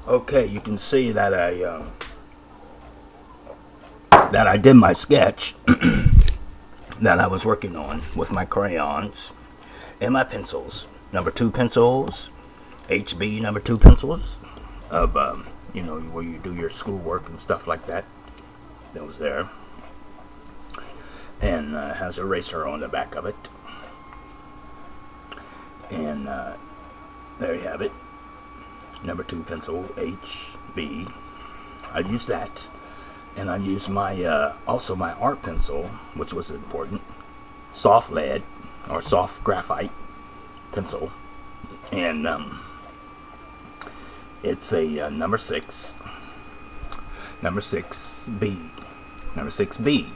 Okay, you can see that I did my sketch that I was working on with my crayons and my pencils. Number 2 pencils, HB number 2 pencils of where you do your schoolwork and stuff like that. That was there, and has a eraser on the back of it, and there you have it. Number 2 pencil, HB. I used that, and I used my also my art pencil, which was important, soft lead or soft graphite pencil, and it's a number 6B, number 6B,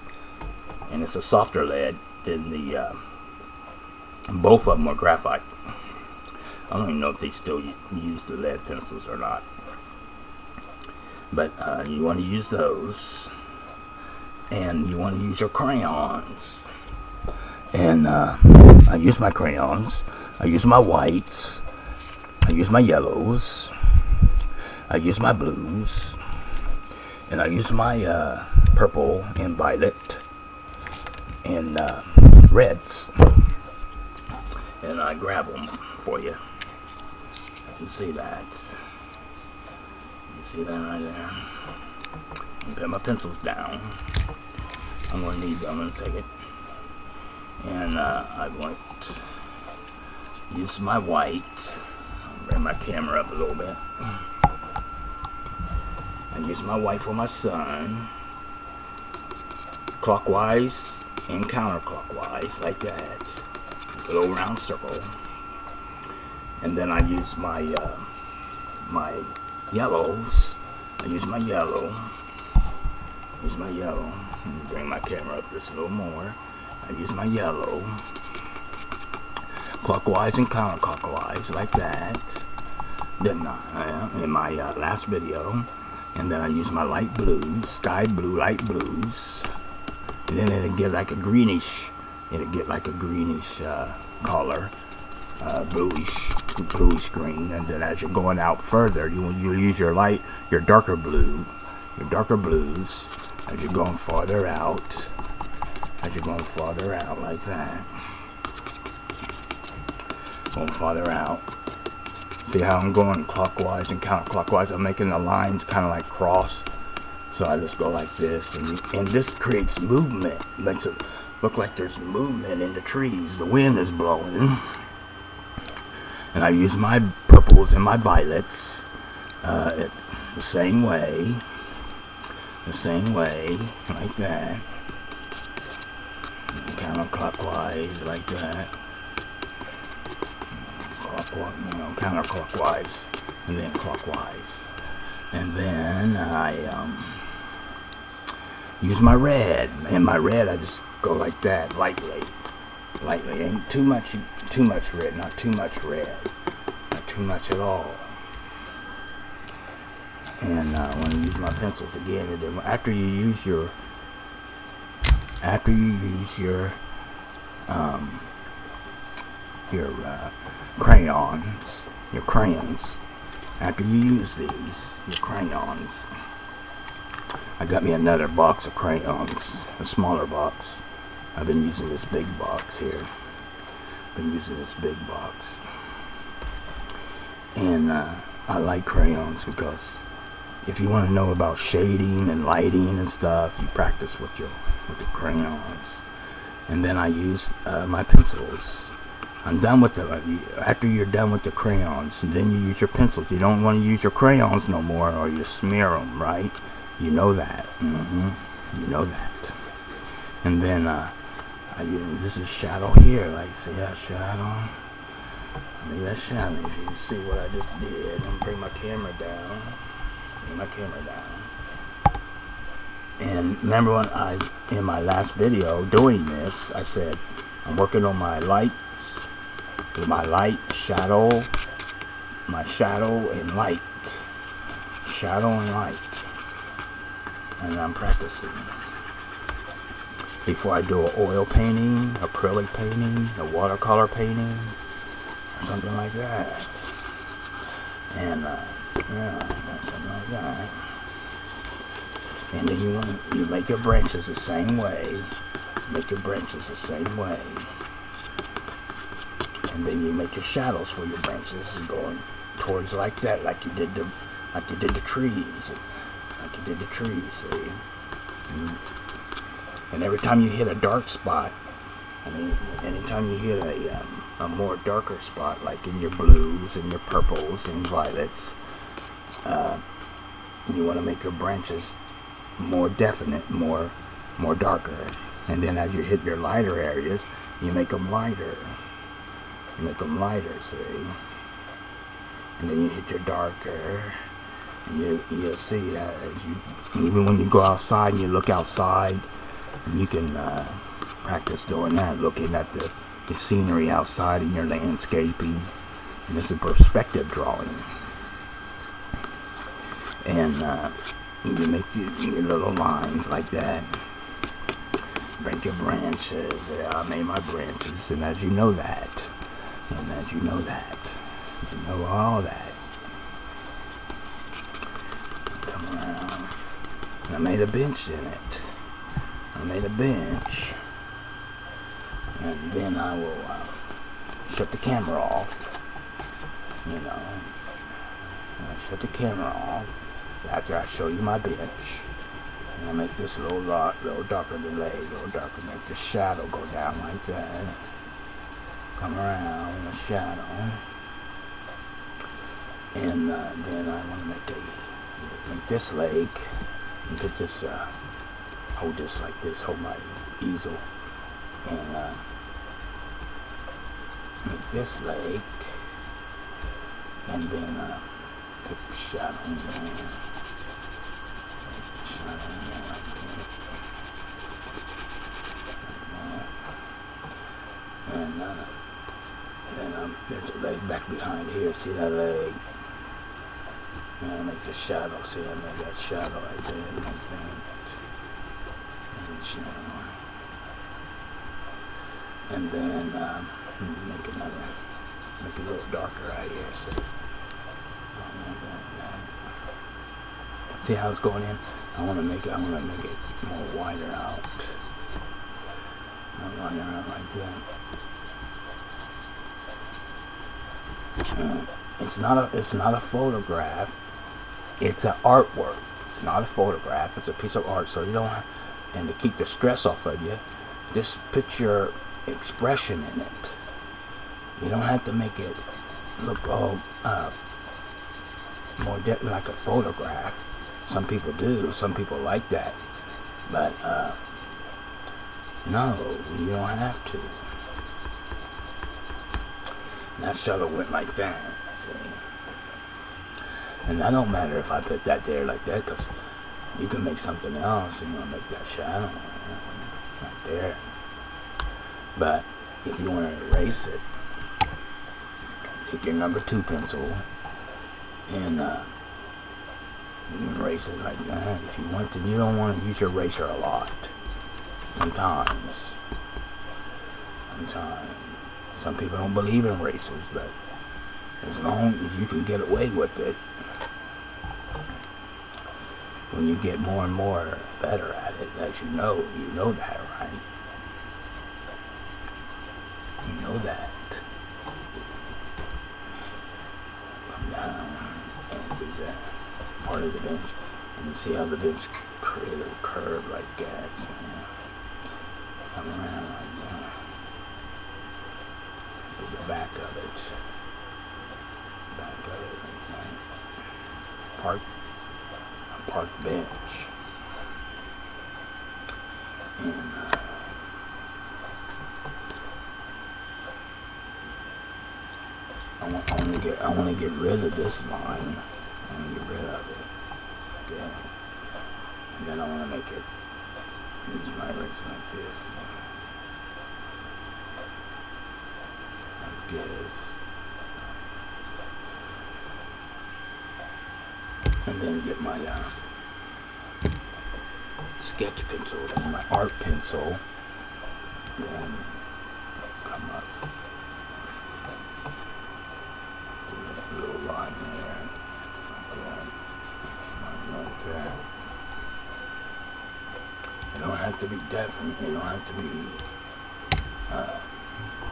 and it's a softer lead than the both of them are graphite. I don't even know if they still use the lead pencils or not. But you want to use those. And you want to use your crayons. And I use my crayons. I use my whites. I use my yellows. I use my blues. And I use my purple and violet. And reds. And I grab them for you. You can see that. You see that right there? I'm put my pencils down. I'm going to need them in a second. And I want to use my white. I'll bring my camera up a little bit. And use my white for my sun. Clockwise and counterclockwise, like that. A little round circle. And then I use my my yellows. I use my yellow. Bring my camera up just a little more. I use my yellow. Clockwise and counterclockwise, like that. Didn't I? In my last video. And then I use my light blues, sky blue, light blues. And then it'll get like a greenish. Color. Bluish green, and then as you're going out further, you use your darker blues, as you're going farther out, like that, going farther out. See how I'm going clockwise and counterclockwise? I'm making the lines kind of like cross, so I just go like this, and this creates movement, makes it look like there's movement in the trees. The wind is blowing. And I use my purples and my violets the same way, like that. And counterclockwise, like that. Counterclockwise, and then clockwise. And then I use my red, and my red I just go like that, lightly. Ain't too much red, not too much red, not too much at all. And I want to use my pencils again. And then after you use your crayons, after you use these, your crayons, I got me another box of crayons, a smaller box. I've been using this big box here. And I like crayons because if you want to know about shading and lighting and stuff, you practice with the crayons. And then I use my pencils. I'm done with after you're done with the crayons, then you use your pencils. You don't want to use your crayons no more, or you smear them, right? You know that. You know that. And then this is shadow here. Like, see that shadow? I mean, that shadow. If you can see what I just did, I'm gonna bring my camera down. And remember when in my last video doing this, I said I'm working on my lights, my light, shadow, my shadow and light, and I'm practicing before I do an oil painting, acrylic painting, a watercolor painting, or something like that. And Yeah, something like that. And then you make your branches the same way. Make your branches the same way. And then you make your shadows for your branches going towards like that, like you did the trees. Like you did the trees, see? And every time you hit a dark spot, I mean, anytime you hit a more darker spot, like in your blues and your purples and violets, you want to make your branches more definite, more darker. And then as you hit your lighter areas, you make them lighter. You make them lighter, see? And then you hit your darker. And you'll see as you, even when you go outside and you look outside, you can practice doing that, looking at the scenery outside in your landscaping. And this is perspective drawing. And you make your little lines like that. Break your branches. Yeah, I made my branches, and as you know that, you know all that. Come around. And I made a bench in it. I made a bench, and then I will shut the camera off. You know, I'll shut the camera off after I show you my bench. And I'll make this a little darker than leg, a little darker. Make the shadow go down like that. Come around in the shadow. And then I want to make this leg. And get this, hold this like this, hold my easel. And make this leg. And then put the shadow in there. And then there's a leg back behind here. See that leg? And I make the shadow. See, I made that shadow right there. Like that. And shadow. And then make it a little darker right here. See how it's going in? I want to make it more wider out. More wider out like that. It's not a photograph. It's an artwork. It's not a photograph. It's a piece of art. So you don't have, and to keep the stress off of you, just put your expression in it. You don't have to make it look all more like a photograph. Some people do. Some people like that. But no, you don't have to. And that shadow went like that. See? And that don't matter if I put that there like that, because you can make something else and you want to make that shadow right there. But if you want to erase it, take your number 2 pencil and you can erase it like that if you want to. You don't want to use your eraser a lot. Sometimes. Some people don't believe in erasers, but as long as you can get away with it, when you get more and more better at it, as you know that, right? You know that. Come down and do that part of the bench, and you see how the bench created a curve like that. So, come around like that. Do the back of it. Back of it like that. Park bench. And I want to get rid of this line. I want to get rid of it. Okay. And then I want to make it. Use my eraser like this. Like this. And then get my sketch pencil, then my art pencil, then come up through that little line there, like have to be definite. You don't have to be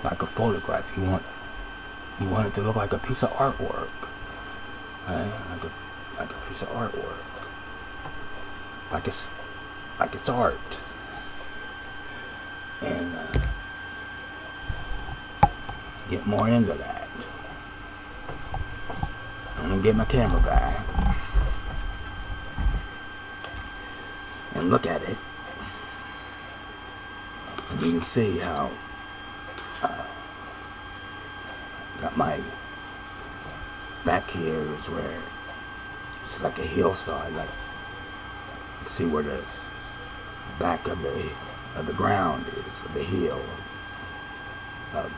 like a photograph. You want it to look like a piece of artwork, right? Like a piece of artwork, like it's art. And get more into that. I'm gonna get my camera back and look at it, and you can see how got my back here is where it's like a hillside. Like, see where the back of the ground is, of the hill, of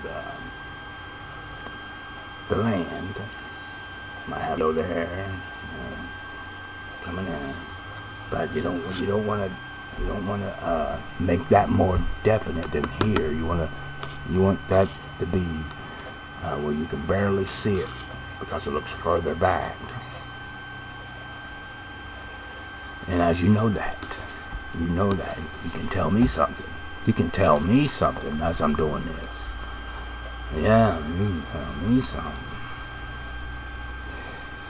the land. Might have it over there, coming in, but you don't want to make that more definite than here. You want that to be where you can barely see it because it looks further back. And as you know that you can tell me something. You can tell me something as I'm doing this. Yeah, you can tell me something.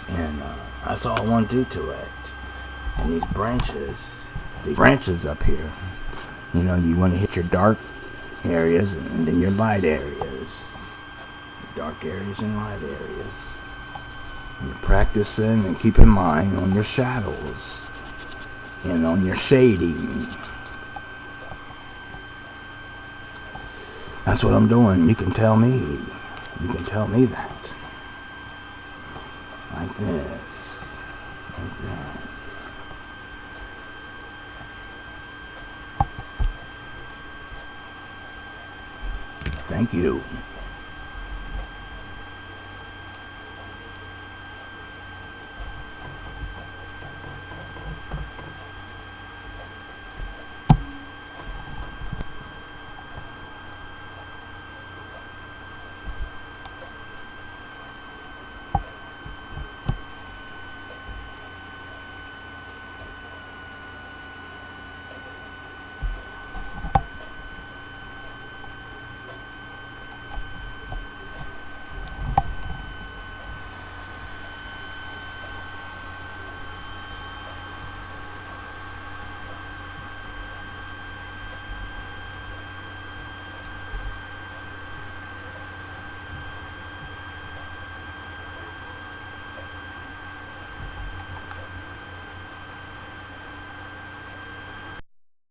And that's all I want to do to it. And these branches up here, you want to hit your dark areas and then your light areas. Dark areas and light areas. And you're practicing and keep in mind on your shadows and on your shading. That's what I'm doing. You can tell me that. Like this. Like that. Thank you.